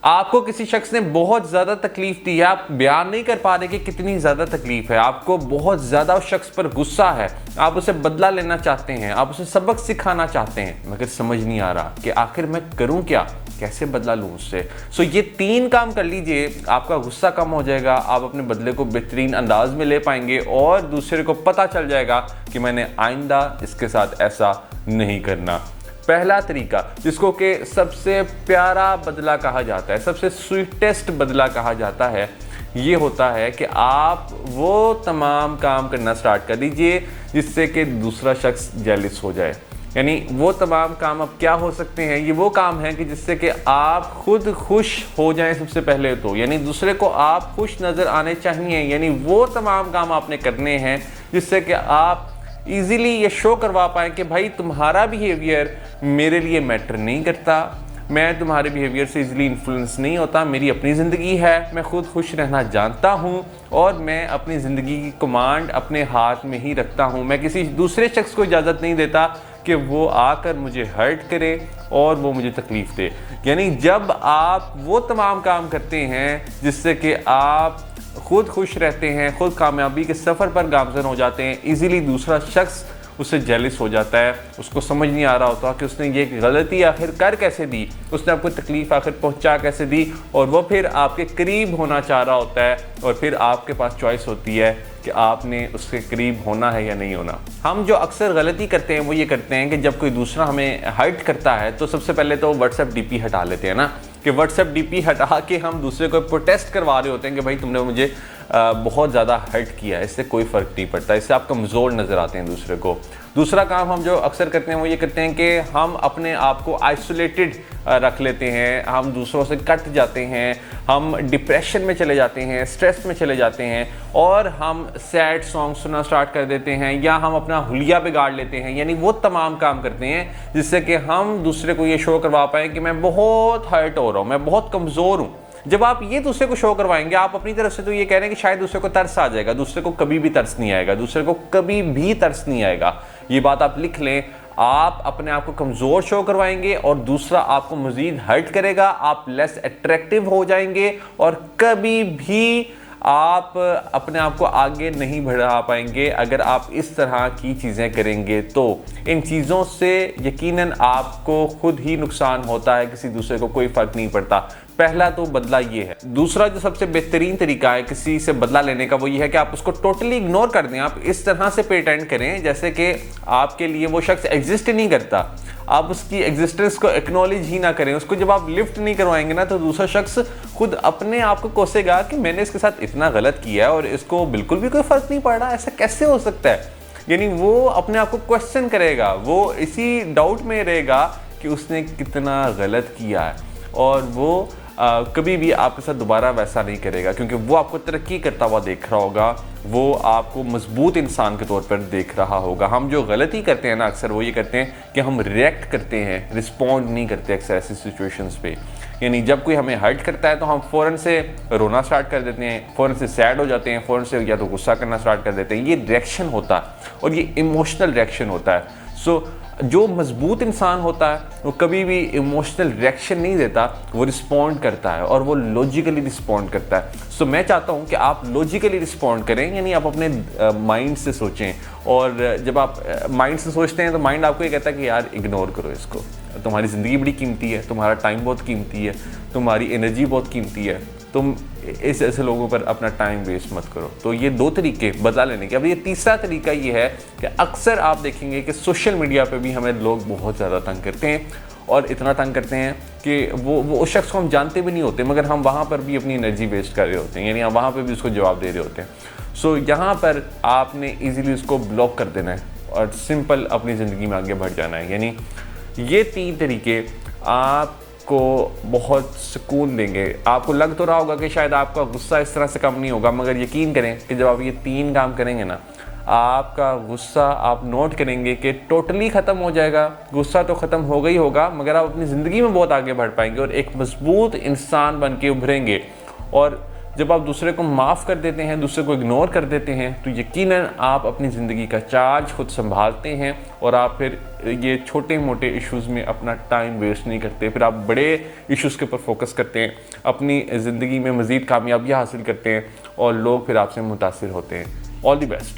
آپ کو کسی شخص نے بہت زیادہ تکلیف دی ہے, آپ بیان نہیں کر پا رہے کہ کتنی زیادہ تکلیف ہے, آپ کو بہت زیادہ اس شخص پر غصہ ہے, آپ اسے بدلہ لینا چاہتے ہیں, آپ اسے سبق سکھانا چاہتے ہیں, مگر سمجھ نہیں آ رہا کہ آخر میں کروں کیا, کیسے بدلہ لوں اس سے. سو یہ 3 کام کر لیجئے, آپ کا غصہ کم ہو جائے گا, آپ اپنے بدلے کو بہترین انداز میں لے پائیں گے, اور دوسرے کو پتہ چل جائے گا کہ میں نے آئندہ اس کے ساتھ ایسا نہیں کرنا. پہلا طریقہ, جس کو کہ سب سے پیارا بدلہ کہا جاتا ہے, سب سے سویٹسٹ بدلہ کہا جاتا ہے, یہ ہوتا ہے کہ آپ وہ تمام کام کرنا سٹارٹ کر دیجئے جس سے کہ دوسرا شخص جیلس ہو جائے. یعنی وہ تمام کام اب کیا ہو سکتے ہیں, یہ وہ کام ہیں کہ جس سے کہ آپ خود خوش ہو جائیں سب سے پہلے تو, یعنی دوسرے کو آپ خوش نظر آنے چاہیے. یعنی وہ تمام کام آپ نے کرنے ہیں جس سے کہ آپ ایزیلی یہ شو کروا پائیں کہ بھائی تمہارا بیہیویئر میرے لیے میٹر نہیں کرتا, میں تمہارے بیہیویئر سے ایزیلی انفلوئنس نہیں ہوتا, میری اپنی زندگی ہے, میں خود خوش رہنا جانتا ہوں, اور میں اپنی زندگی کی کمانڈ اپنے ہاتھ میں ہی رکھتا ہوں. میں کسی دوسرے شخص کو اجازت نہیں دیتا کہ وہ آ کر مجھے ہرٹ کرے اور وہ مجھے تکلیف دے. یعنی جب آپ وہ تمام کام کرتے ہیں جس سے کہ آپ خود خوش رہتے ہیں, خود کامیابی کے سفر پر گامزن ہو جاتے ہیں, ایزیلی دوسرا شخص اس سے جیلس ہو جاتا ہے. اس کو سمجھ نہیں آ رہا ہوتا کہ اس نے یہ غلطی آخر کر کیسے دی, اس نے آپ کو تکلیف آخر پہنچا کیسے دی, اور وہ پھر آپ کے قریب ہونا چاہ رہا ہوتا ہے, اور پھر آپ کے پاس چوائس ہوتی ہے کہ آپ نے اس کے قریب ہونا ہے یا نہیں ہونا. ہم جو اکثر غلطی کرتے ہیں وہ یہ کرتے ہیں کہ جب کوئی دوسرا ہمیں ہرٹ کرتا ہے تو سب سے پہلے تو واٹس ایپ ڈی پی ہٹا لیتے ہیں نا, کہ واٹس ایپ ڈی پی ہٹا کے ہم دوسرے کو پروٹیسٹ کروا رہے ہوتے ہیں کہ بھائی تم نے مجھے بہت زیادہ ہرٹ کیا, اس سے کوئی فرق نہیں پڑتا, اس سے آپ کمزور نظر آتے ہیں دوسرے کو. دوسرا کام ہم جو اکثر کرتے ہیں وہ یہ کرتے ہیں کہ ہم اپنے آپ کو آئسولیٹڈ رکھ لیتے ہیں, ہم دوسروں سے کٹ جاتے ہیں, ہم ڈپریشن میں چلے جاتے ہیں, اسٹریس میں چلے جاتے ہیں, اور ہم سیڈ سانگ سننا سٹارٹ کر دیتے ہیں, یا ہم اپنا حلیہ بگاڑ لیتے ہیں. یعنی وہ تمام کام کرتے ہیں جس سے کہ ہم دوسرے کو یہ شو کروا پائیں کہ میں بہت ہرٹ ہو رہا ہوں, میں بہت کمزور ہوں. جب آپ یہ دوسرے کو شو کروائیں گے, آپ اپنی طرف سے تو یہ کہہ رہے ہیں کہ شاید دوسرے کو ترس آ جائے گا, دوسرے کو کبھی بھی ترس نہیں آئے گا, دوسرے کو کبھی بھی ترس نہیں آئے گا. یہ بات آپ لکھ لیں, آپ اپنے آپ کو کمزور شو کروائیں گے اور دوسرا آپ کو مزید ہرٹ کرے گا, آپ لیس اٹریکٹیو ہو جائیں گے, اور کبھی بھی آپ اپنے آپ کو آگے نہیں بڑھا پائیں گے اگر آپ اس طرح کی چیزیں کریں گے. تو ان چیزوں سے یقیناً آپ کو خود ہی نقصان ہوتا ہے, کسی دوسرے کو کوئی فرق نہیں پڑتا. پہلا تو بدلہ یہ ہے. دوسرا جو سب سے بہترین طریقہ ہے کسی سے بدلہ لینے کا وہ یہ ہے کہ آپ اس کو ٹوٹلی اگنور کر دیں. آپ اس طرح سے پریٹینڈ کریں جیسے کہ آپ کے لیے وہ شخص ایگزسٹ نہیں کرتا, آپ اس کی ایگزسٹنس کو ایکنالج ہی نہ کریں. اس کو جب آپ لفٹ نہیں کروائیں گے نا تو دوسرا شخص خود اپنے آپ کو کوسے گا کہ میں نے اس کے ساتھ اتنا غلط کیا ہے اور اس کو بالکل بھی کوئی فرق نہیں پڑ رہا, ایسا کیسے ہو سکتا ہے. یعنی وہ اپنے آپ کو کوسچن کرے گا, وہ اسی ڈاؤٹ میں رہے گا کہ اس نے کتنا غلط کیا ہے, اور وہ کبھی بھی آپ کے ساتھ دوبارہ ویسا نہیں کرے گا, کیونکہ وہ آپ کو ترقی کرتا ہوا دیکھ رہا ہوگا, وہ آپ کو مضبوط انسان کے طور پر دیکھ رہا ہوگا. ہم جو غلطی کرتے ہیں نا اکثر وہ یہ کرتے ہیں کہ ہم ریئیکٹ کرتے ہیں, رسپونڈ نہیں کرتے اکثر ایسی سچویشنز پہ. یعنی جب کوئی ہمیں ہرٹ کرتا ہے تو ہم فوراً سے رونا سٹارٹ کر دیتے ہیں, فوراً سے سیڈ ہو جاتے ہیں, فوراً سے یا تو غصہ کرنا سٹارٹ کر دیتے ہیں. یہ ریئیکشن ہوتا ہے اور یہ ایموشنل ریئیکشن ہوتا ہے. سو جو مضبوط انسان ہوتا ہے وہ کبھی بھی ایموشنل ریئیکشن نہیں دیتا, وہ رسپونڈ کرتا ہے اور وہ لوجیکلی رسپونڈ کرتا ہے. سو میں چاہتا ہوں کہ آپ لوجیکلی رسپونڈ کریں, یعنی آپ اپنے مائنڈ سے سوچیں, اور جب آپ مائنڈ سے سوچتے ہیں تو مائنڈ آپ کو یہ کہتا ہے کہ یار اگنور کرو اس کو, تمہاری زندگی بڑی قیمتی ہے, تمہارا ٹائم بہت قیمتی ہے, تمہاری انرجی بہت قیمتی ہے, تم ایسے لوگوں پر اپنا ٹائم ویسٹ مت کرو. تو یہ 2 طریقے بدلا لینے کے. اب یہ تیسرا طریقہ یہ ہے کہ اکثر آپ دیکھیں گے کہ سوشل میڈیا پہ بھی ہمیں لوگ بہت زیادہ تنگ کرتے ہیں, اور اتنا تنگ کرتے ہیں کہ وہ اس شخص کو ہم جانتے بھی نہیں ہوتے مگر ہم وہاں پر بھی اپنی انرجی ویسٹ کر رہے ہوتے ہیں, یعنی ہم وہاں پہ بھی اس کو جواب دے رہے ہوتے ہیں. سو یہاں پر آپ نے ایزیلی اس کو بلاک کر دینا ہے اور سمپل اپنی زندگی میں آگے بڑھ جانا ہے. یعنی یہ 3 طریقے آپ کو بہت سکون دیں گے. آپ کو لگ تو رہا ہوگا کہ شاید آپ کا غصہ اس طرح سے کم نہیں ہوگا, مگر یقین کریں کہ جب آپ یہ 3 کام کریں گے نا, آپ کا غصہ آپ نوٹ کریں گے کہ ٹوٹلی ختم ہو جائے گا. غصہ تو ختم ہوگا ہی ہوگا, مگر آپ اپنی زندگی میں بہت آگے بڑھ پائیں گے اور ایک مضبوط انسان بن کے ابھریں گے, اور جب آپ دوسرے کو معاف کر دیتے ہیں، دوسرے کو اگنور کر دیتے ہیں، تو یقیناً آپ اپنی زندگی کا چارج خود سنبھالتے ہیں اور آپ پھر یہ چھوٹے موٹے ایشوز میں اپنا ٹائم ویسٹ نہیں کرتے، پھر آپ بڑے ایشوز کے اوپر فوکس کرتے ہیں، اپنی زندگی میں مزید کامیابیاں حاصل کرتے ہیں اور لوگ پھر آپ سے متاثر ہوتے ہیں۔ آل دی بیسٹ۔